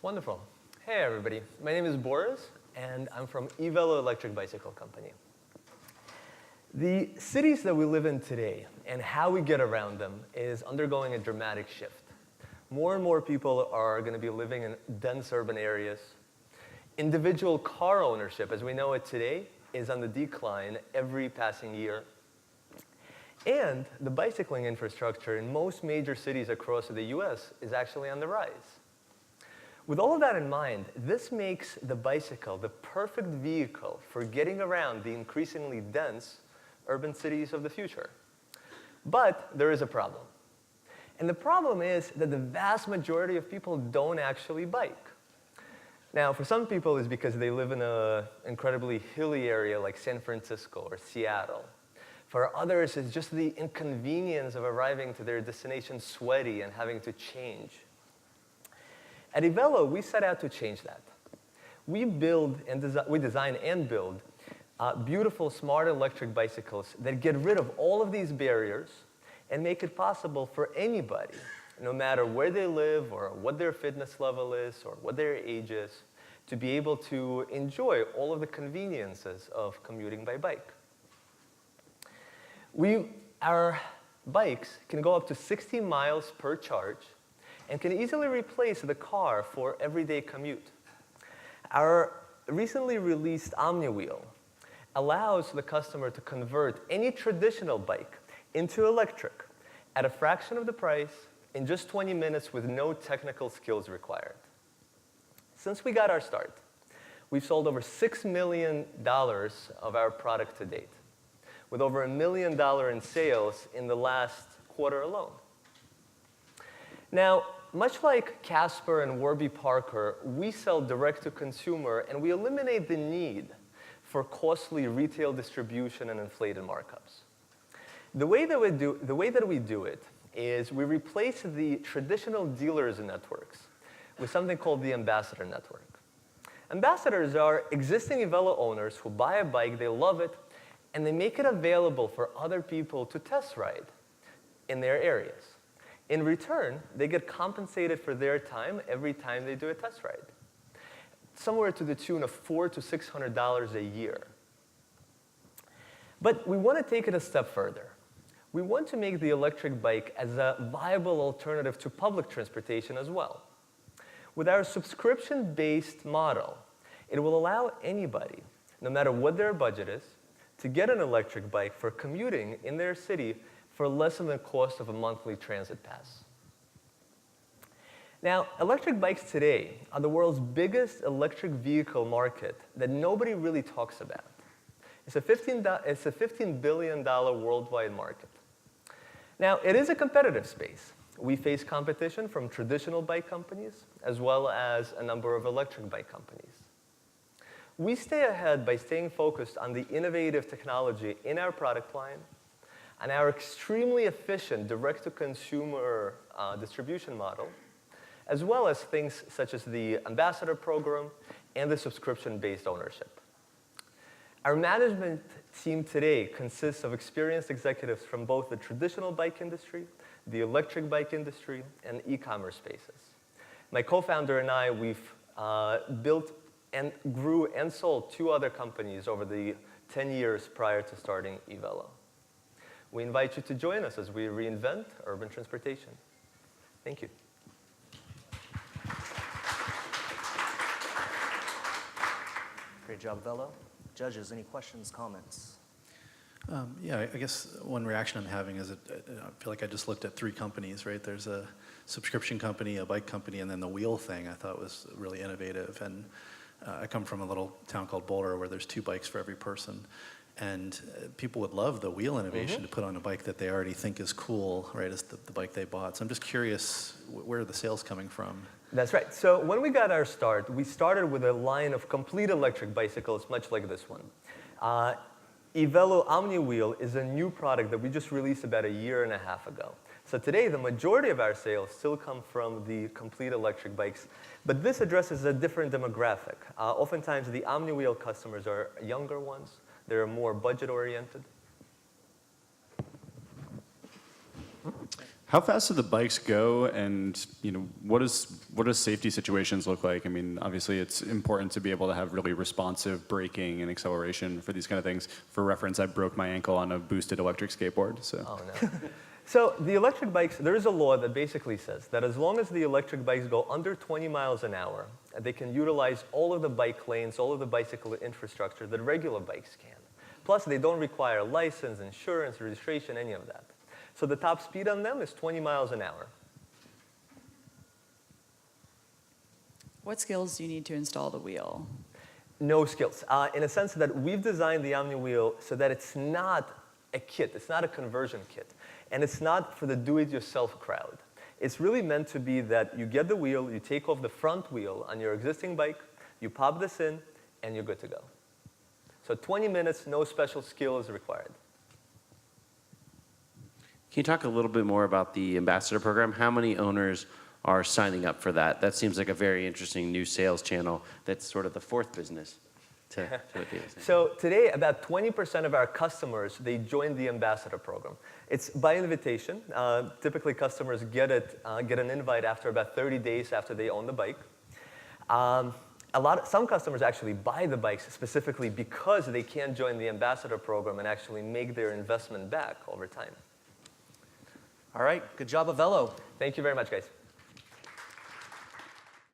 Wonderful. Hey, everybody. My name is Boris, and I'm from Evelo Electric Bicycle Company. The cities that we live in today and how we get around them is undergoing a dramatic shift. More and more people are going to be living in dense urban areas. Individual car ownership, as we know it today, is on the decline every passing year. And the bicycling infrastructure in most major cities across the US is actually on the rise. With all of that in mind, this makes the bicycle the perfect vehicle for getting around the increasingly dense urban cities of the future. But there is a problem. And the problem is that the vast majority of people don't actually bike. Now, for some people, it's because they live in an incredibly hilly area like San Francisco or Seattle. For others, it's just the inconvenience of arriving to their destination sweaty and having to change. At Evelo, we set out to change that. We design and build beautiful, smart electric bicycles that get rid of all of these barriers and make it possible for anybody, no matter where they live or what their fitness level is or what their age is, to be able to enjoy all of the conveniences of commuting by bike. Our bikes can go up to 60 miles per charge and can easily replace the car for everyday commute. Our recently released OmniWheel allows the customer to convert any traditional bike into electric at a fraction of the price in just 20 minutes with no technical skills required. Since we got our start, we've sold over $6 million of our product to date, with over $1 million in sales in the last quarter alone. Now, much like Casper and Warby Parker, we sell direct to consumer, and we eliminate the need for costly retail distribution and inflated markups. The way that we do it is we replace the traditional dealers networks with something called the Ambassador Network. Ambassadors are existing Evelo owners who buy a bike, they love it, and they make it available for other people to test ride in their areas. In return, they get compensated for their time every time they do a test ride, somewhere to the tune of $400 to $600 a year. But we want to take it a step further. We want to make the electric bike as a viable alternative to public transportation as well. With our subscription-based model, it will allow anybody, no matter what their budget is, to get an electric bike for commuting in their city for less than the cost of a monthly transit pass. Now, electric bikes today are the world's biggest electric vehicle market that nobody really talks about. It's a $15 billion worldwide market. Now, it is a competitive space. We face competition from traditional bike companies as well as a number of electric bike companies. We stay ahead by staying focused on the innovative technology in our product line and our extremely efficient direct-to-consumer distribution model, as well as things such as the Ambassador program and the subscription-based ownership. Our management team today consists of experienced executives from both the traditional bike industry, the electric bike industry, and e-commerce spaces. My co-founder and I, we've built and grew and sold 2 other companies over the 10 years prior to starting Evelo. We invite you to join us as we reinvent urban transportation. Thank you. Great job, Evelo. Judges, any questions, comments? Yeah, I guess one reaction I'm having is I feel like I just looked at 3 companies, right? There's a subscription company, a bike company, and then the wheel thing I thought was really innovative. And I come from a little town called Boulder where there's 2 bikes for every person. And people would love the wheel innovation to put on a bike that they already think is cool, right, as the bike they bought. So I'm just curious, where are the sales coming from? That's right. So when we got our start, we started with a line of complete electric bicycles, much like this one. Evelo OmniWheel is a new product that we just released about 1.5 years ago. So today, the majority of our sales still come from the complete electric bikes, but this addresses a different demographic. Oftentimes, the OmniWheel customers are younger ones. They're more budget-oriented. How fast do the bikes go, and what does safety situations look like? I mean, obviously it's important to be able to have really responsive braking and acceleration for these kind of things. For reference, I broke my ankle on a boosted electric skateboard. So. Oh, no. So the electric bikes, there is a law that basically says that as long as the electric bikes go under 20 miles an hour, they can utilize all of the bike lanes, all of the bicycle infrastructure that regular bikes can. Plus, they don't require license, insurance, registration, any of that. So the top speed on them is 20 miles an hour. What skills do you need to install the wheel? No skills. In a sense that we've designed the Omni wheel so that it's not a kit. It's not a conversion kit. And it's not for the do-it-yourself crowd. It's really meant to be that you get the wheel, you take off the front wheel on your existing bike, you pop this in, and you're good to go. So 20 minutes, no special skill is required. Can you talk a little bit more about the ambassador program? How many owners are signing up for that? That seems like a very interesting new sales channel that's sort of the fourth business to it being. So today, about 20% of our customers, they join the ambassador program. It's by invitation. Typically, customers get an invite after about 30 days after they own the bike. Some customers actually buy the bikes specifically because they can't join the ambassador program and actually make their investment back over time. All right, good job, Evelo. Thank you very much, guys.